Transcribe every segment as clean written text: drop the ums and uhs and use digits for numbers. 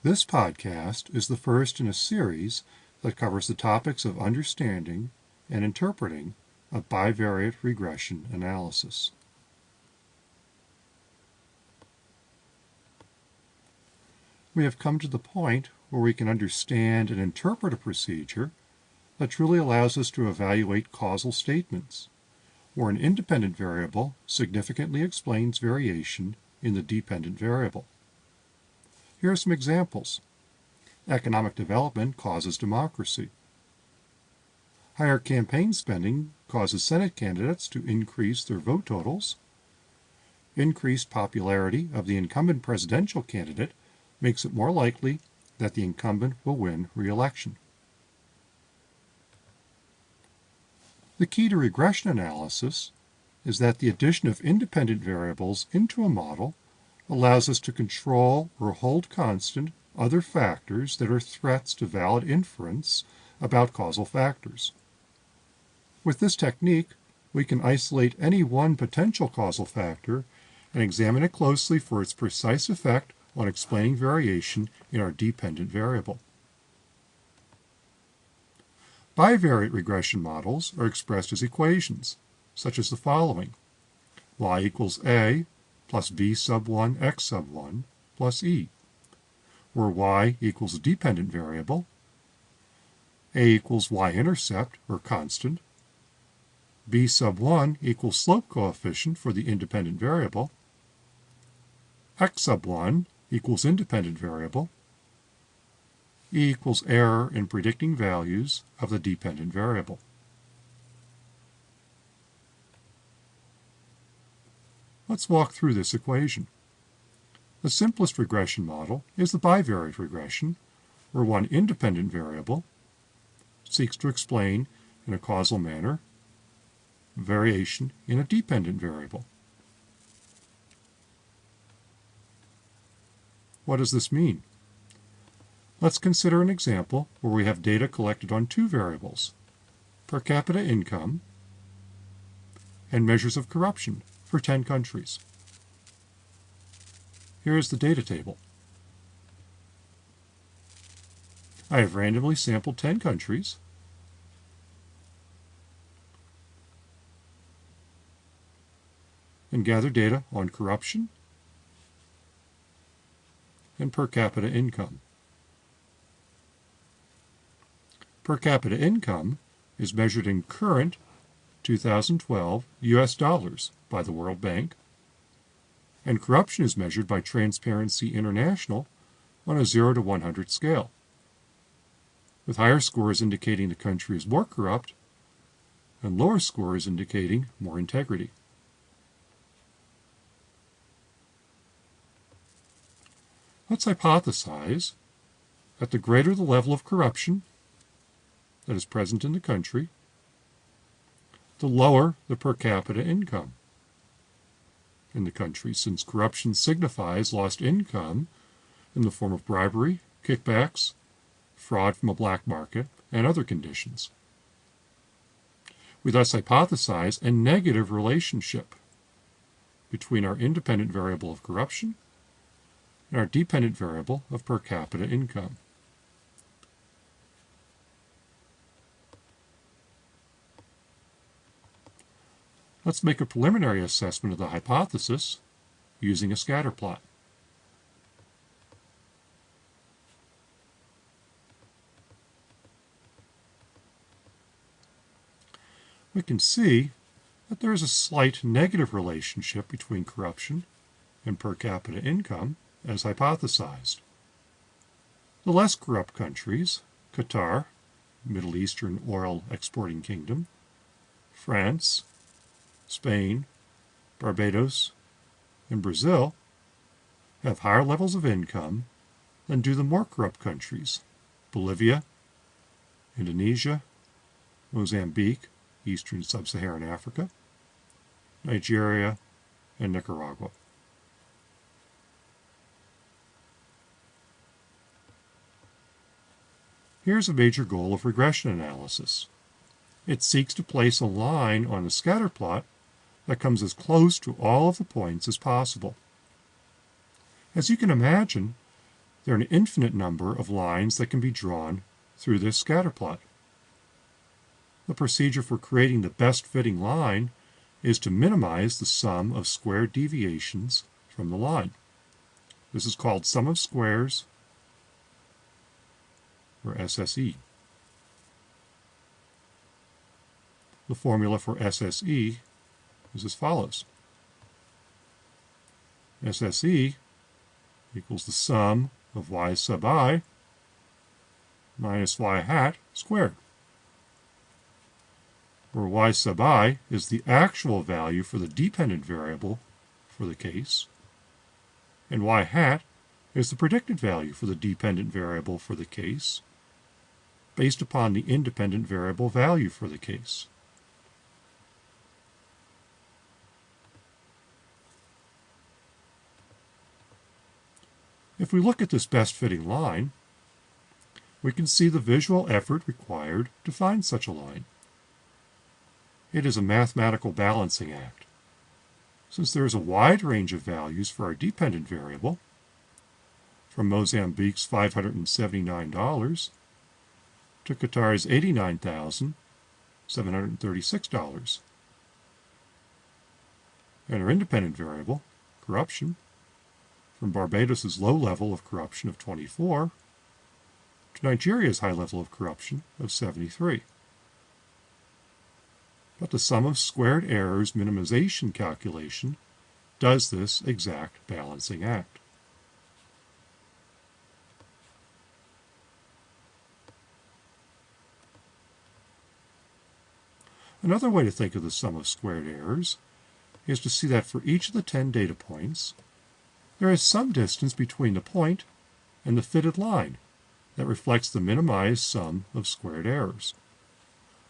This podcast is the first in a series that covers the topics of understanding and interpreting of bivariate regression analysis. We have come to the point where we can understand and interpret a procedure that truly allows us to evaluate causal statements, where an independent variable significantly explains variation in the dependent variable. Here are some examples. Economic development causes democracy. Higher campaign spending causes Senate candidates to increase their vote totals. Increased popularity of the incumbent presidential candidate makes it more likely that the incumbent will win re-election. The key to regression analysis is that the addition of independent variables into a model allows us to control or hold constant other factors that are threats to valid inference about causal factors. With this technique, we can isolate any one potential causal factor and examine it closely for its precise effect on explaining variation in our dependent variable. Bivariate regression models are expressed as equations, such as the following: y equals a plus b sub 1 x sub 1 plus e, where y equals a dependent variable, a equals y-intercept, or constant, b sub 1 equals slope coefficient for the independent variable, x sub 1 equals independent variable, e equals error in predicting values of the dependent variable. Let's walk through this equation. The simplest regression model is the bivariate regression, where one independent variable seeks to explain in a causal manner variation in a dependent variable. What does this mean? Let's consider an example where we have data collected on two variables, per capita income and measures of corruption for 10 countries. Here is the data table. I have randomly sampled 10 countries and gathered data on corruption and per capita income. Per capita income is measured in current 2012 US dollars by the World Bank, and corruption is measured by Transparency International on a 0 to 100 scale, with higher scores indicating the country is more corrupt and lower scores indicating more integrity. Let's hypothesize that the greater the level of corruption that is present in the country, the lower the per capita income in the country, since corruption signifies lost income in the form of bribery, kickbacks, fraud from a black market, and other conditions. We thus hypothesize a negative relationship between our independent variable of corruption and our dependent variable of per capita income. Let's make a preliminary assessment of the hypothesis using a scatter plot. We can see that there is a slight negative relationship between corruption and per capita income as hypothesized. The less corrupt countries, Qatar, Middle Eastern oil exporting kingdom, France, Spain, Barbados, and Brazil, have higher levels of income than do the more corrupt countries, Bolivia, Indonesia, Mozambique, Eastern Sub-Saharan Africa, Nigeria, and Nicaragua. Here's a major goal of regression analysis. It seeks to place a line on the scatter plot that comes as close to all of the points as possible. As you can imagine, there are an infinite number of lines that can be drawn through this scatter plot. The procedure for creating the best fitting line is to minimize the sum of squared deviations from the line. This is called sum of squares, or SSE. The formula for SSE is as follows. SSE equals the sum of y sub I minus y hat squared, where y sub I is the actual value for the dependent variable for the case, and y hat is the predicted value for the dependent variable for the case, based upon the independent variable value for the case. If we look at this best fitting line, we can see the visual effort required to find such a line. It is a mathematical balancing act. Since there is a wide range of values for our dependent variable, from Mozambique's $579 to Qatar's $89,736, and our independent variable, corruption, from Barbados's low level of corruption of 24 to Nigeria's high level of corruption of 73. But the sum of squared errors minimization calculation does this exact balancing act. Another way to think of the sum of squared errors is to see that for each of the 10 data points, there is some distance between the point and the fitted line that reflects the minimized sum of squared errors.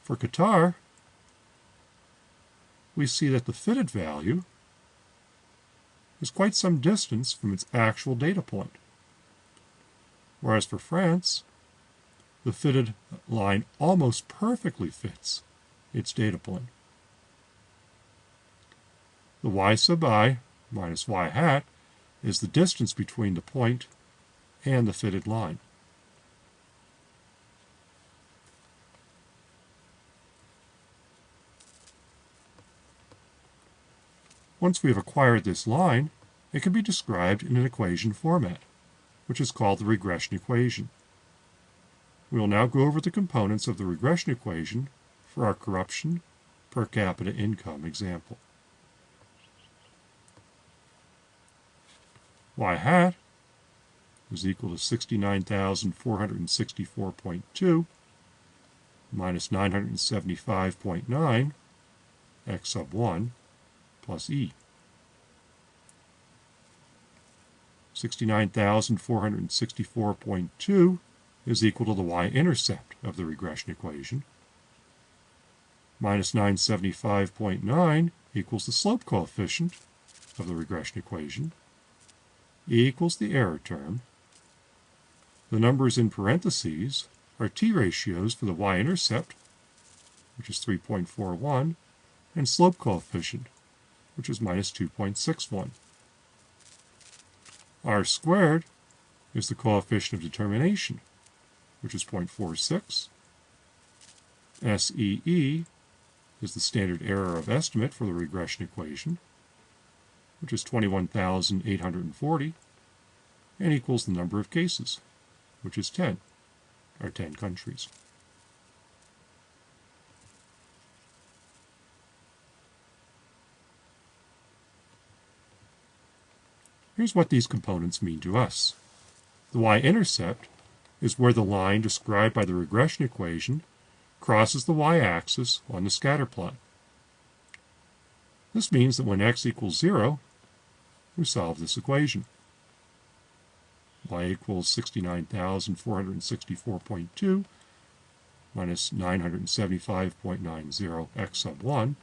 For Qatar, we see that the fitted value is quite some distance from its actual data point, whereas for France, the fitted line almost perfectly fits its data point. The y sub I minus y hat is the distance between the point and the fitted line. Once we have acquired this line, it can be described in an equation format, which is called the regression equation. We will now go over the components of the regression equation for our corruption per capita income example. Y hat is equal to 69,464.2 minus 975.9 x sub 1 plus e. 69,464.2 is equal to the y-intercept of the regression equation. Minus 975.9 equals the slope coefficient of the regression equation. E equals the error term. The numbers in parentheses are t-ratios for the y-intercept, which is 3.41, and slope coefficient, which is minus 2.61. R squared is the coefficient of determination, which is 0.46. SEE is the standard error of estimate for the regression equation, which is 21,840, and equals the number of cases, which is 10, or 10 countries. Here's what these components mean to us. The y-intercept is where the line described by the regression equation crosses the y-axis on the scatter plot. This means that when x equals 0, we solve this equation. Y equals 69,464.2 minus 975.90 x sub 1.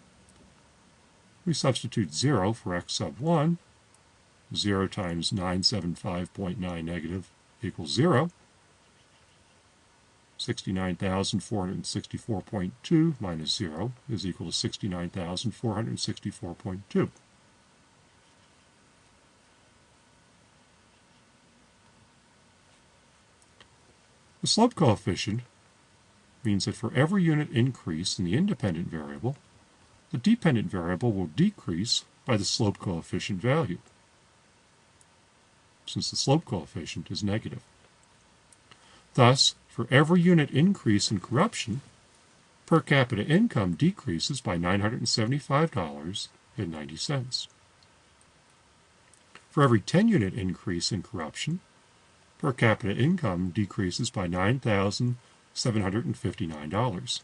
We substitute 0 for x sub 1. 0 times 975.9 negative equals 0. 69,464.2 minus 0 is equal to 69,464.2. The slope coefficient means that for every unit increase in the independent variable, the dependent variable will decrease by the slope coefficient value, since the slope coefficient is negative. Thus, for every unit increase in corruption, per capita income decreases by $975.90. For every 10-unit increase in corruption, per capita income decreases by $9,759.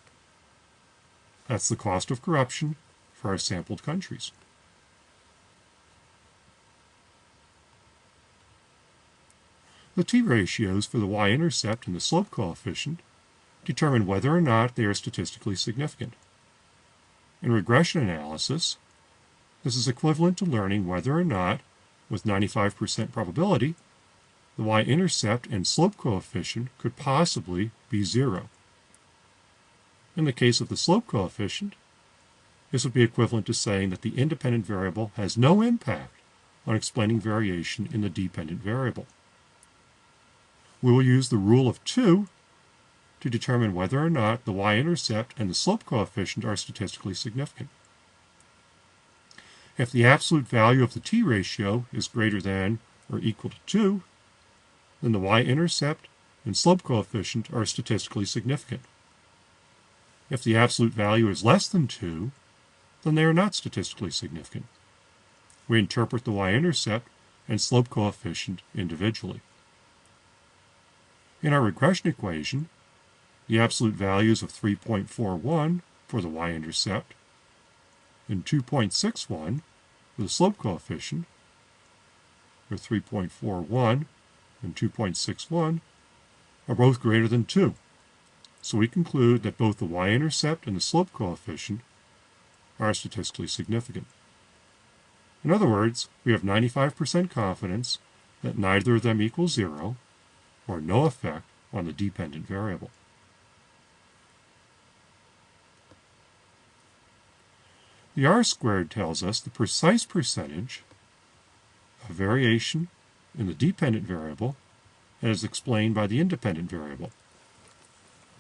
That's the cost of corruption for our sampled countries. The t-ratios for the y-intercept and the slope coefficient determine whether or not they are statistically significant. In regression analysis, this is equivalent to learning whether or not, with 95% probability, the y-intercept and slope coefficient could possibly be 0. In the case of the slope coefficient, this would be equivalent to saying that the independent variable has no impact on explaining variation in the dependent variable. We will use the rule of 2 to determine whether or not the y-intercept and the slope coefficient are statistically significant. If the absolute value of the t-ratio is greater than or equal to 2, then the y-intercept and slope coefficient are statistically significant. If the absolute value is less than 2, then they are not statistically significant. We interpret the y-intercept and slope coefficient individually. In our regression equation, the absolute values of 3.41 for the y-intercept and 2.61 for the slope coefficient, or 3.41 and 2.61, are both greater than 2. So we conclude that both the y-intercept and the slope coefficient are statistically significant. In other words, we have 95% confidence that neither of them equals 0, or no effect on the dependent variable. The R-squared tells us the precise percentage of variation in the dependent variable as explained by the independent variable.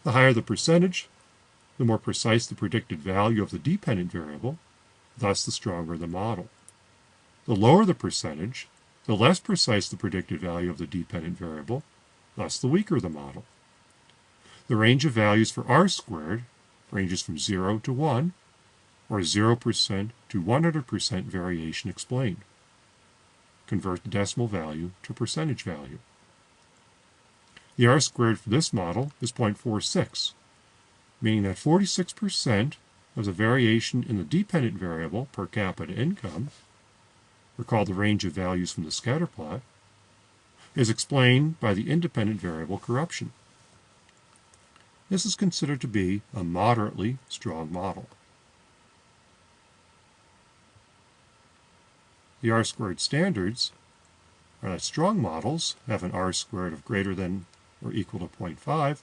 The higher the percentage, the more precise the predicted value of the dependent variable, thus the stronger the model. The lower the percentage, the less precise the predicted value of the dependent variable, thus the weaker the model. The range of values for R-squared ranges from 0 to 1, or 0% to 100% variation explained. Convert the decimal value to percentage value. The R-squared for this model is 0.46, meaning that 46% of the variation in the dependent variable per capita income, recall the range of values from the scatter plot, is explained by the independent variable corruption. This is considered to be a moderately strong model. The R-squared standards are that strong models have an R-squared of greater than or equal to 0.5.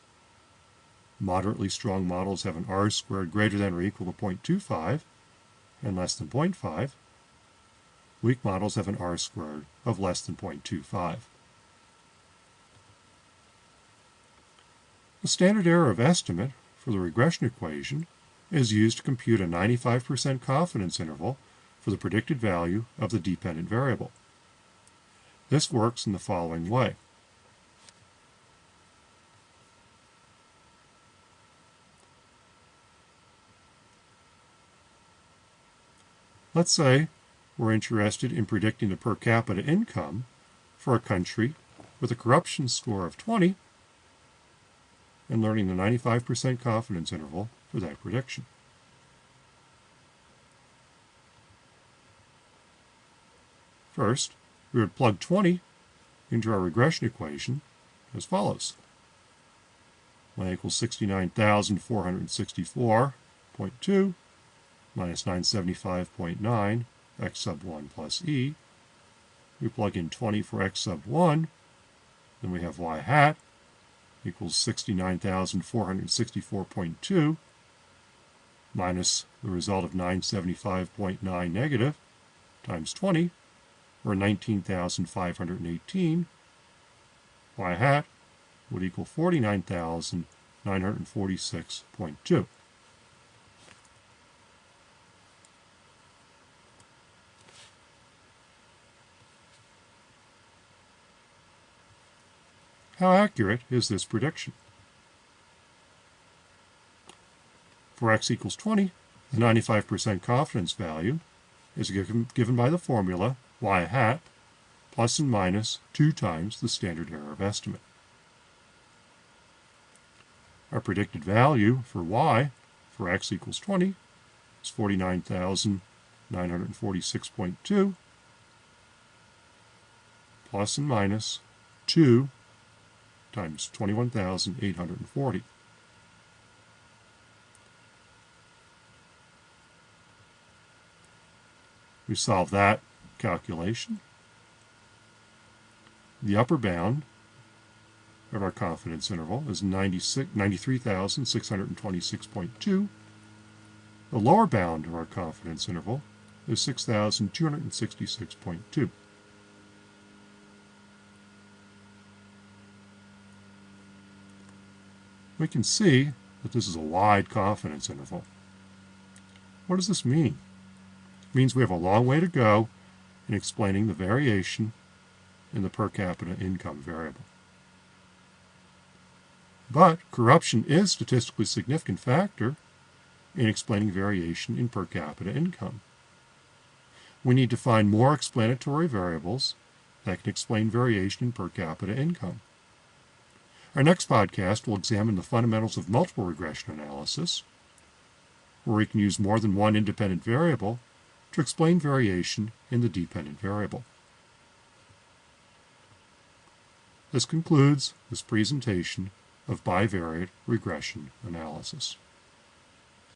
Moderately strong models have an R-squared greater than or equal to 0.25 and less than 0.5. Weak models have an R-squared of less than 0.25. The standard error of estimate for the regression equation is used to compute a 95% confidence interval for the predicted value of the dependent variable. This works in the following way. Let's say we're interested in predicting the per capita income for a country with a corruption score of 20 and learning the 95% confidence interval for that prediction. First, we would plug 20 into our regression equation as follows. Y equals 69,464.2 minus 975.9 x sub 1 plus e. We plug in 20 for x sub 1, then we have y hat equals 69,464.2 minus the result of 975.9 negative times 20, or 19,518. Y hat would equal 49,946.2. How accurate is this prediction? For x equals 20, the 95% confidence value is given by the formula y hat plus and minus 2 times the standard error of estimate. Our predicted value for y for x equals 20 is 49,946.2 plus and minus 2 times 21,840. We solve that calculation. The upper bound of our confidence interval is 93,626.2. The lower bound of our confidence interval is 6,266.2. We can see that this is a wide confidence interval. What does this mean? It means we have a long way to go in explaining the variation in the per capita income variable. But corruption is a statistically significant factor in explaining variation in per capita income. We need to find more explanatory variables that can explain variation in per capita income. Our next podcast will examine the fundamentals of multiple regression analysis, where we can use more than one independent variable to explain variation in the dependent variable. This concludes this presentation of bivariate regression analysis.